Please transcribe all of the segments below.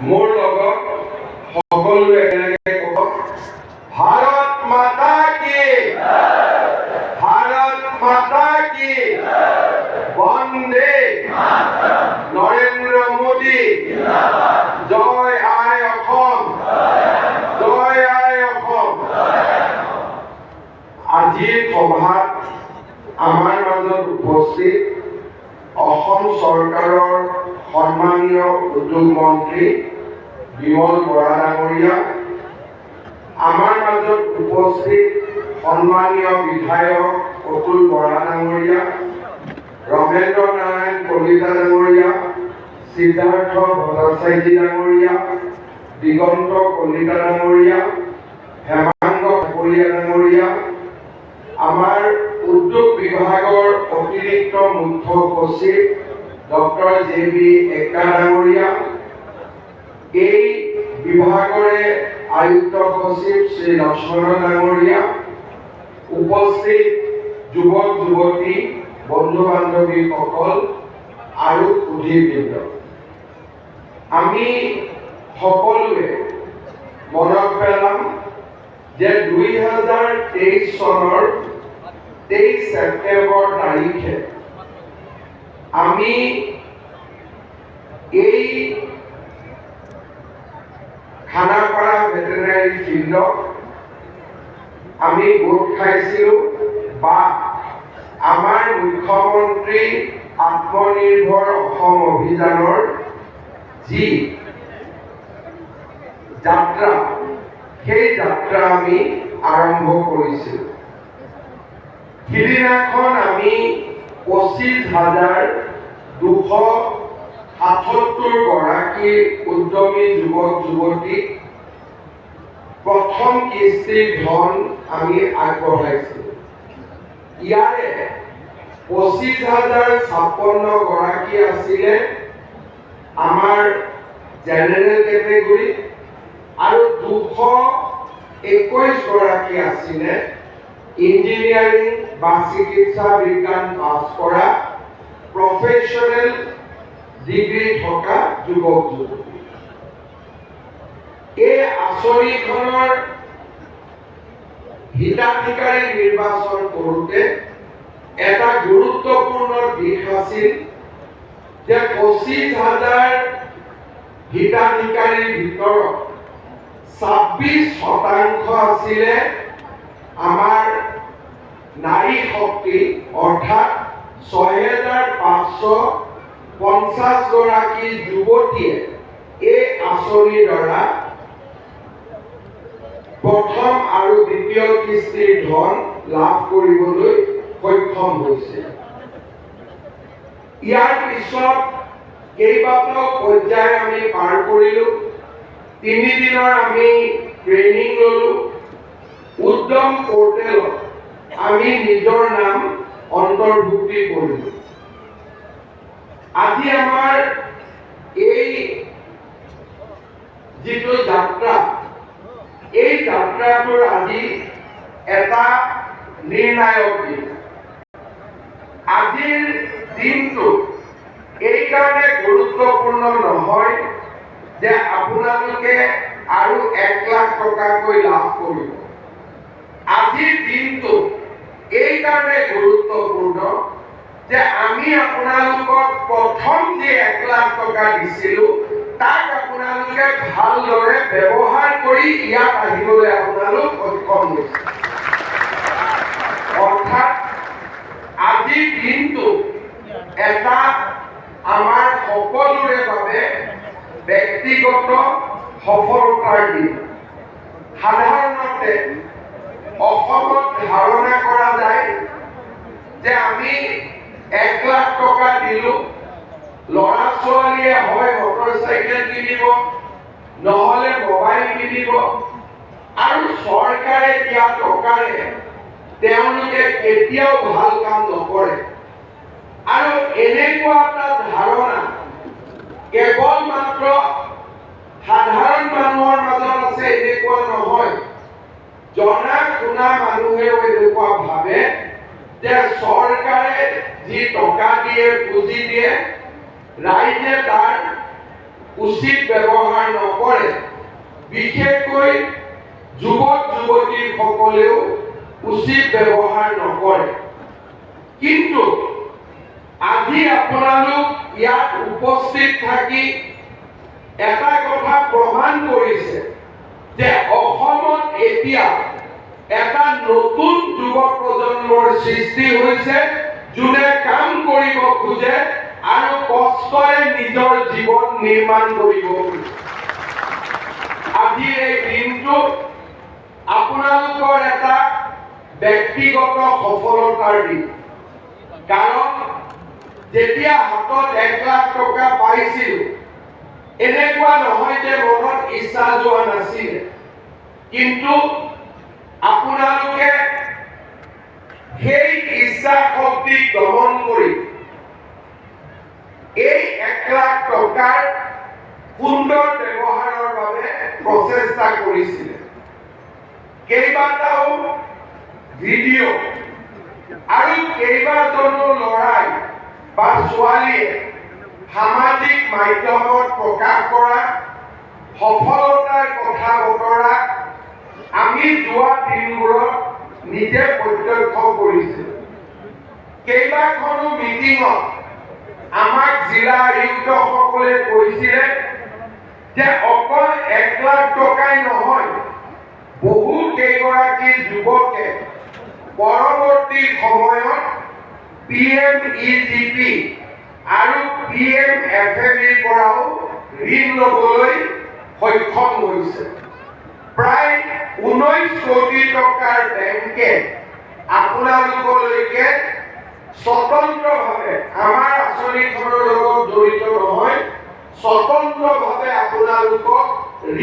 মোৰ লগত সকলোৱে একেলগে ক'ব, ভাৰত মাতা কি, ভাৰত মাতা কি, বন্দে নৰেন্দ্ৰ মোদী, জয় আই অসম, জয় আই অসম। আজিৰ সভাত আমাৰ মাজত উপস্থিত অসম চৰকাৰৰ সন্মানীয় উদ্যোগ মন্ত্ৰী বিমল বৰা ডাঙৰীয়া, আমাৰ মাজত উপস্থিত সন্মানীয় বিধায়ক অতুল বৰা ডাঙৰীয়া, ৰমেন্দ্ৰ নাৰায়ণ কলিতা ডাঙৰীয়া, সিদ্ধাৰ্থ ভট্টাচাৰ্য ডাঙৰীয়া, দিগন্ত কলিতা ডাঙৰীয়া, হেমাংগ কাকৰীয়া ডাঙৰীয়া, আমাৰ উদ্যোগ বিভাগৰ অতিৰিক্ত মুখ্য সচিব ডক্টৰ জে.বি. একা ডাঙৰীয়া, এই বিভাগৰে আয়ুক্ত সচিব শ্ৰী লক্ষ্মণ ডাঙৰীয়া, উপস্থিত যুৱক যুৱতী বন্ধু বান্ধৱীসকল আৰু সুধীবৃন্দ, আমি সকলোৱে মনত পেলাম যে 2023 চনৰ 23 ছেপ্টেম্বৰ তাৰিখে আমি এই খানাপাৰা ভেটেৰিনাৰী ফিল্ডত আমি গোট খাইছিলোঁ বা আমাৰ মুখ্যমন্ত্ৰী আত্মনিৰ্ভৰ অসম অভিযানৰ যি যাত্ৰা, সেই যাত্ৰা আমি আৰম্ভ কৰিছিলোঁ। সিদিনাখন আমি 25,277 গৰাকী উদ্যমী যুৱক যুৱতীক প্ৰথম কিস্তিৰ ধন আমি আগবঢ়াইছিলোঁ। ইয়াৰে 25,056 গৰাকী আছিলে আমাৰ জেনেৰেল কেটেগৰী আৰু 221 গৰাকী আছিলে ইঞ্জিনিয়াৰিং বা চিকিৎসা বিজ্ঞান পাছ কৰা প্ৰফেশ্যনেল ডিগ্ৰী থকা যুৱক যুৱতী। এই আঁচনিখনৰ হিতাধিকাৰী নিৰ্বাচন কৰোঁতে এটা গুৰুত্বপূৰ্ণ দিশ আছিল যে 25,000 হিতাধিকাৰীৰ ভিতৰত 26% আছিলে আমাৰ নাৰী শক্তি, অৰ্থাৎ 6,550 গৰাকী যুৱতীয়ে এই আঁচনিৰ দ্বাৰা প্ৰথম আৰু দ্বিতীয় কিস্তিৰ ধন লাভ কৰিবলৈ সক্ষম হৈছে। ইয়াৰ পিছত কেইবাটাও পৰ্যায় আমি পাৰ কৰিলোঁ। 3 দিনৰ আমি ট্ৰেইনিং ল'লোঁ। উদ্যম পৰ্টেলত আমি নিজৰ নাম অন্তৰ্ভুক্তি কৰিলোঁ। আজি আমাৰ এই যিটো যাত্ৰা, এই যাত্ৰাটোৰ আজি এটা নিৰ্ণায়ক দিন। আজিৰ দিনটো এইকাৰণে গুৰুত্বপূৰ্ণ নহয় যে আপোনালোকে আৰু 1 লাখ টকাকৈ লাভ কৰিব। আজিৰ দিনটো এইকাৰণে গুৰুত্বপূৰ্ণ যে আমি আপোনালোকক প্ৰথম যে 1 লাখ টকা দিছিলোঁ তাক আপোনালোকে ভালদৰে ব্যৱহাৰ কৰি ইয়াত আহিবলৈ আপোনালোক সক্ষম হৈছে। অৰ্থাৎ আজিৰ দিনটো এটা আমাৰ সকলোৰে বাবে ব্যক্তিগত সফলতাৰ দিন। সাধাৰণতে অসমত ধাৰণা কৰা যায় যে আমি 1 লাখ টকা দিলোঁ, ল'ৰা ছোৱালীয়ে হয় মটৰচাইকেল কিনিব, নহ'লে মোবাইল কিনিব, আৰু চৰকাৰে দিয়া টকাৰে তেওঁলোকে কেতিয়াও ভাল কাম নকৰে। আৰু এনেকুৱা এটা ধাৰণা কেৱল মাত্ৰ সাধাৰণ মানুহৰ মাজত আছে এনেকুৱা নহয়। জনা শুনা মানুহেও এনেকুৱা ভাবে যে চৰকাৰে যি টকা দিয়ে, পুঁজি দিয়ে, ৰাইজে তাৰ উচিত ব্যৱহাৰ নকৰে, বিশেষকৈ যুৱক যুৱতীসকলেও উচিত ব্যৱহাৰ নকৰে। কিন্তু আজি আপোনালোক ইয়াত উপস্থিত থাকি এটা কথা প্ৰমাণ কৰিছে যে অসমত এতিয়া এটা নতুন যুৱ প্ৰজন্মৰ সৃষ্টি হৈছে, যোনে কাম কৰিব খোজে আৰু কষ্টৰে নিজৰ জীৱন নিৰ্মাণ কৰিব খোজে। আজিৰ এই দিনটো আপোনালোকৰ এটা ব্যক্তিগত সফলতাৰ দিন। কাৰণ যেতিয়া হাতত 1 লাখ টকা পাইছিলোঁ, এনেকুৱা নহয় যে মনত ইচ্ছা যোৱা নাছিল, কিন্তু আপোনালোকে সেই ইচ্ছা শক্তিক দমন কৰি এই 1 লাখ টকাৰ সুন্দৰ ব্যৱহাৰৰ বাবে প্ৰচেষ্টা কৰিছিলে। কেইবাটাও ভিডিঅ' আৰু কেইবাজনো ল'ৰাই বা ছোৱালীয়ে সামাজিক মাধ্যমত প্ৰকাশ কৰা সফলতাৰ কথা বতৰা আমি যোৱা দিনবোৰত নিজে প্ৰত্যক্ষ কৰিছিলোঁ। কেইবাখনো মিটিঙত আমাক জিলা আয়ুক্তসকলে কৈছিলে যে অকল 1 লাখ টকাই নহয়, বহু কেইগৰাকী যুৱকে পৰৱৰ্তী সময়ত PMEGP আৰু PMFMEৰ পৰাও ঋণ ল'বলৈ সক্ষম হৈছে। প্ৰায় 19 কোটি টকাৰ বেংকে আপোনালোকলৈকে স্বতন্ত্ৰভাৱে, আমাৰ আঁচনিখনৰ লগত জড়িত নহয়, স্বতন্ত্ৰভাৱে আপোনালোকক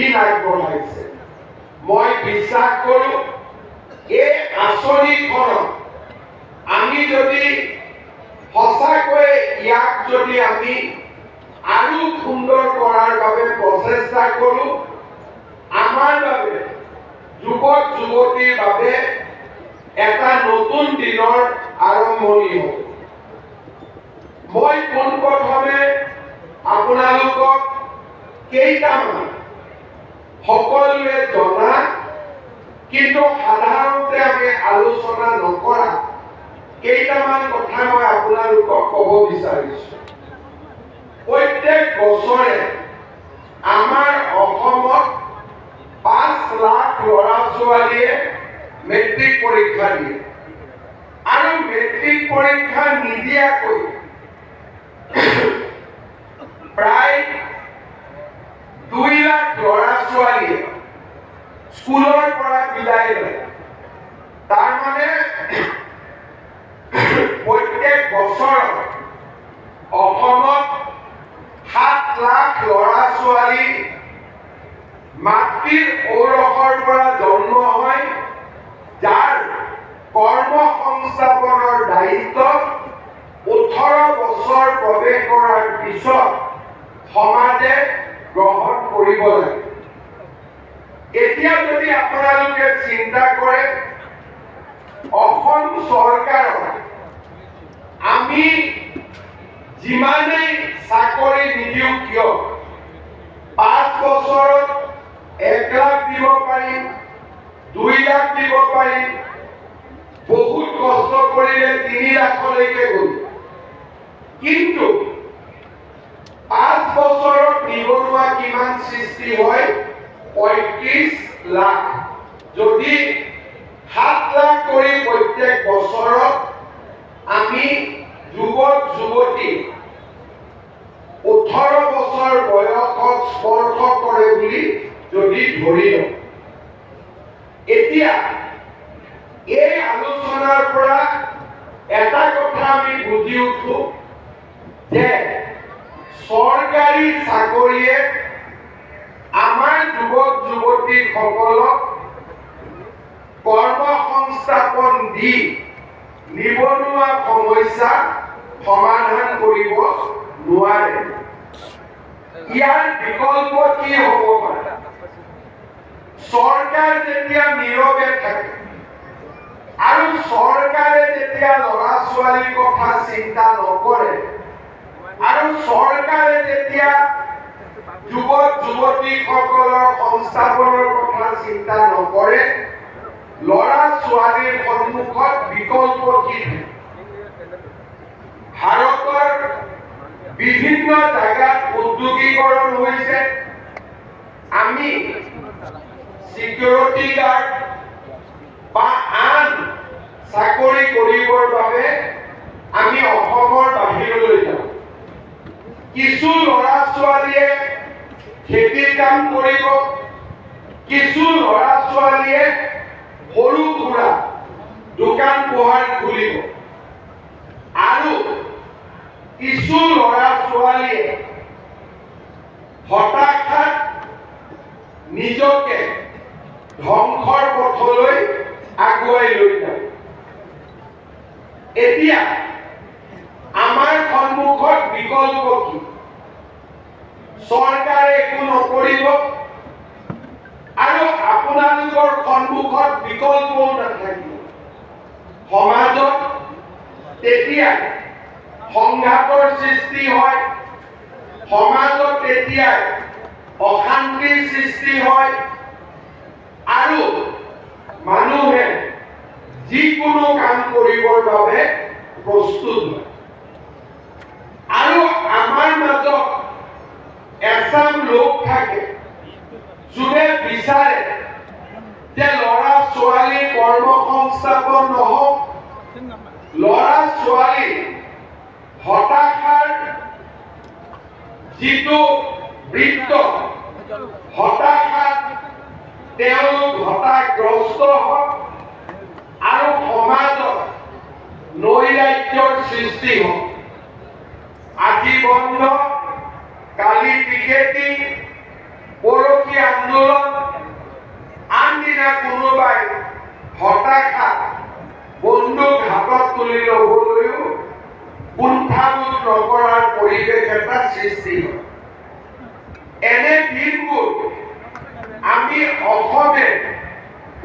ঋণ আগবঢ়াইছে। মই বিশ্বাস কৰোঁ এই আঁচনিখনক আমি যদি সঁচাকৈ ইয়াক যদি আমি আৰু সুন্দৰ কৰাৰ বাবে প্ৰচেষ্টা কৰোঁ, আমাৰ বাবে, যুৱক যুৱতীৰ বাবে এটা নতুন দিনৰ আৰম্ভণি হ'ব। মই পোনপ্ৰথমে আপোনালোকক কেইটামান সকলোৱে জনা কিন্তু সাধাৰণতে আমি আলোচনা নকৰা কেইটামান কথা মই আপোনালোকক ক'ব বিচাৰিছোঁ। প্ৰত্যেক বছৰে আমাৰ অসমত 5 লাখ ল'ৰা ছোৱালীয়ে মেট্ৰিক পৰীক্ষা দিয়ে আৰু মেট্ৰিক পৰীক্ষা নিদিয়াকৈ প্ৰায় 2 লাখ ল'ৰা ছোৱালীয়ে স্কুলৰ পৰা বিদায় লয়। তাৰমানে প্ৰত্যেক বছৰত অসমত 7 লাখ ল'ৰা ছোৱালী মাতৃৰ ঔৰসৰ পৰা জন্ম হয়, যাৰ কৰ্ম সংস্থাপনৰ দায়িত্ব 18 বছৰ প্ৰৱেশ কৰাৰ পিছত সমাজে গ্ৰহণ কৰিব লাগে। এতিয়া যদি আপোনালোকে চিন্তা কৰে, অসম চৰকাৰক আমি যিমানেই চাকৰি নিদিওঁ কিয়, 5 বছৰত 1 লাখ দিব পাৰিম, 2 লাখ দিব পাৰিম, বহুত কষ্ট কৰিলে 3 লাখলৈকে গ'ল। কিন্তু 5 বছৰত নিবনুৱা কিমান সৃষ্টি হয়? 35 লাখ। যদি 7 লাখ কৰি প্ৰত্যেক বছৰত আমি যুৱক যুৱতী 18 বছৰ বয়সক স্পৰ্শ কৰে বুলি যদি ধৰি লওঁ, এতিয়া এই আলোচনাৰ পৰা এটা কথা আমি বুজি উঠো যে চৰকাৰী চাকৰিয়ে আমাৰ যুৱক যুৱতীসকলক কৰ্ম সংস্থাপন দি নিবনুৱা সমস্যা সমাধান কৰিব নোৱাৰে। ইয়াৰ বিকল্প কি হ'ব পাৰে? চৰকাৰ যেতিয়া নীৰৱে থাকে আৰু চৰকাৰে যেতিয়া ল'ৰা ছোৱালীৰ কথা চিন্তা নকৰে আৰু চৰকাৰে যেতিয়া যুৱক যুৱতীসকলৰ সংস্থাপনৰ কথা চিন্তা নকৰে, ল'ৰা ছোৱালীৰ সন্মুখত বিকল্প কি? ভাৰতৰ বিভিন্ন জায়গাত উদ্যোগীকৰণ হৈছে। আমি সিকিউৰিটি গাৰ্ড বা আন চাকৰি কৰিবৰ বাবে আমি অসমৰ বাহিৰলৈ যাওঁ। কিছু ল'ৰা ছোৱালীয়ে খেতিৰ কাম কৰিব, কিছু ল'ৰা ছোৱালীয়ে সৰু সুৰা দোকান পোহাৰ খুলিব, আৰু কিছু ল'ৰা ছোৱালীয়ে হতাশাত নিজকে ধ্বংসৰ পথলৈ আগুৱাই লৈ যায়। এতিয়া আমাৰ সন্মুখত বিকল্প কি? চৰকাৰে একো নকৰিব আৰু আপোনালোকৰ সন্মুখত বিকল্পও নাথাকিব। সমাজত তেতিয়া সংঘাতৰ সৃষ্টি হয়, সমাজত তেতিয়া অশান্তিৰ সৃষ্টি হয়, আৰু মানুহে যিকোনো কাম কৰিবৰ বাবে প্ৰস্তুত হয়। আৰু আমাৰ মাজত এচাম লোক থাকে যোনে বিচাৰে যে ল'ৰা ছোৱালী কৰ্মসংস্থাপন নহওক, ল'ৰা ছোৱালী হতাশাৰ যিটো বৃত্ত, হতাশাত তেওঁলোক হতাশগ্ৰস্ত হওক আৰু সমাজত নৈৰাজ্যৰ সৃষ্টি হওক। আজি বন্ধ, কালি পিকেটিং, পৰহি আন্দোলন, আনদিনা কোনোবাই হতাশা বন্দুক হাতত তুলি ল'বলৈও কুণ্ঠাবোধ নকৰাৰ পৰিৱেশ এটা সৃষ্টি হয়। এনে দিনবোৰ আমি অসমে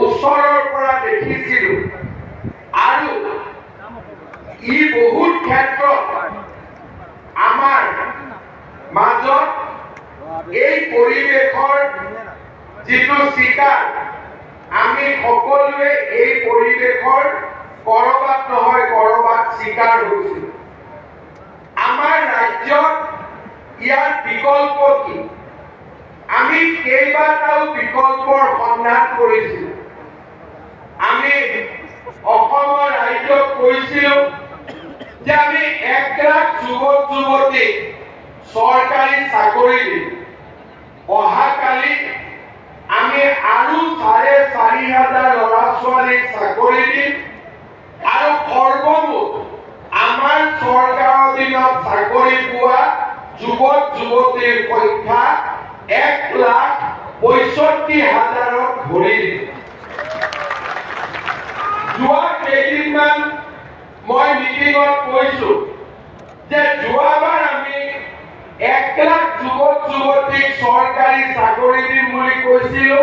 ওচৰৰ পৰা দেখিছিলো, আৰু ই বহুত ক্ষেত্ৰত আমাৰ মাজত এই পৰিৱেশৰ যিটো চিকাৰ, আমি সকলোৱে এই পৰিৱেশৰ কৰবাত নহয় কৰবাত চিকাৰ হৈছিল। আমাৰ ৰাজ্যত ইয়াৰ বিকল্প কি? আমি কেইবাটাও বিকল্পৰ সন্ধান কৰিছিলো। আমি অসমৰ ৰাইজক কৈছিলো যে আমি 1 লাখ যুৱক যুৱতীক চৰকাৰী চাকৰি দিম। অহাকালি আমি আৰু 4,500 ল'ৰা ছোৱালীক চাকৰি দিম, আৰু সৰ্বমুঠ আমাৰ চৰকাৰৰ দিনত চাকৰি পোৱা যুৱক যুৱতীৰ সংখ্যা 1,65,000ত ভৰি দিম। যোৱা কেইদিনমান মই মিটিঙত কৈছো যে যোৱাবাৰ আমি 1 লাখ যুৱক যুৱতীক চৰকাৰী চাকৰি দিম বুলি কৈছিলো,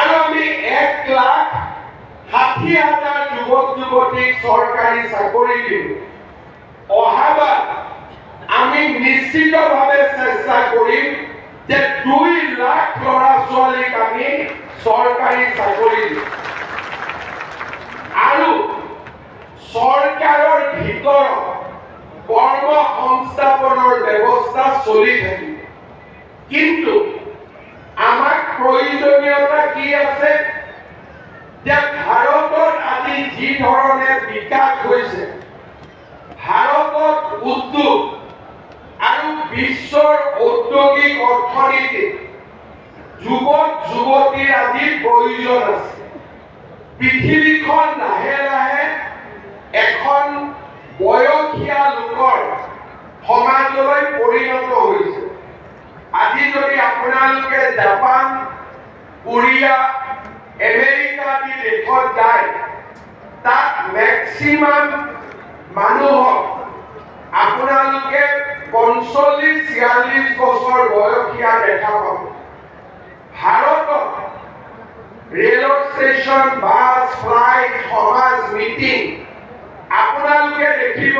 আৰু আমি 1,60,000 যুৱক যুৱতীক চৰকাৰী চাকৰি দিম। অহাবাৰ আমি নিশ্চিতভাৱে চেষ্টা কৰিম যে 2 লাখ ল'ৰা ছোৱালীক আমি চৰকাৰী চাকৰি দিম। আৰু চৰকাৰৰ ভিতৰত কৰ্ম সংস্থাপনৰ ব্যৱস্থা চলি থাকিব। কিন্তু আমাক প্ৰয়োজনীয়তা কি আছে যে ভাৰতত আজি যি ধৰণে বিকাশ হৈছে, ভাৰতত উদ্যোগ আৰু বিশ্বৰ ঔদ্যোগিক অৰ্থনীতিত যুৱক যুৱতীৰ আজি প্ৰয়োজন আছে। পৃথিৱীখন লাহে লাহে এখন বয়সীয়া লোকৰ সমাজলৈ পৰিণত হৈছে। আজি যদি আপোনালোকে জাপান, কোৰিয়া, আমেৰিকা আদি দেশত যায়, তাত মেক্সিমাম মানুহক আপোনালোকে 45-46 বছৰ বয়সীয়া দেখা পাব। ভাৰতত ৰেলৰ ষ্টেচন, বাছ, ফ্লাইট, সমাজ, মিটিং আপোনালোকে দেখিব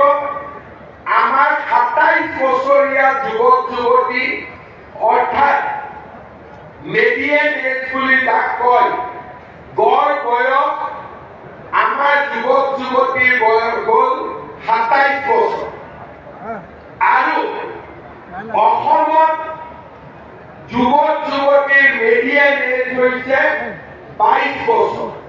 আমাৰ 27 বছৰীয়া যুৱক যুৱতী অৰ্থাৎ মেডিয়ান এজ বুলি তাক কয় গড় বয়স আমাৰ যুৱক যুৱতীৰ বয়স হ'ল 27 বছৰ আৰু অসমত যুৱক যুৱতীৰ মেডিয়ান এজ হৈছে 22 বছৰ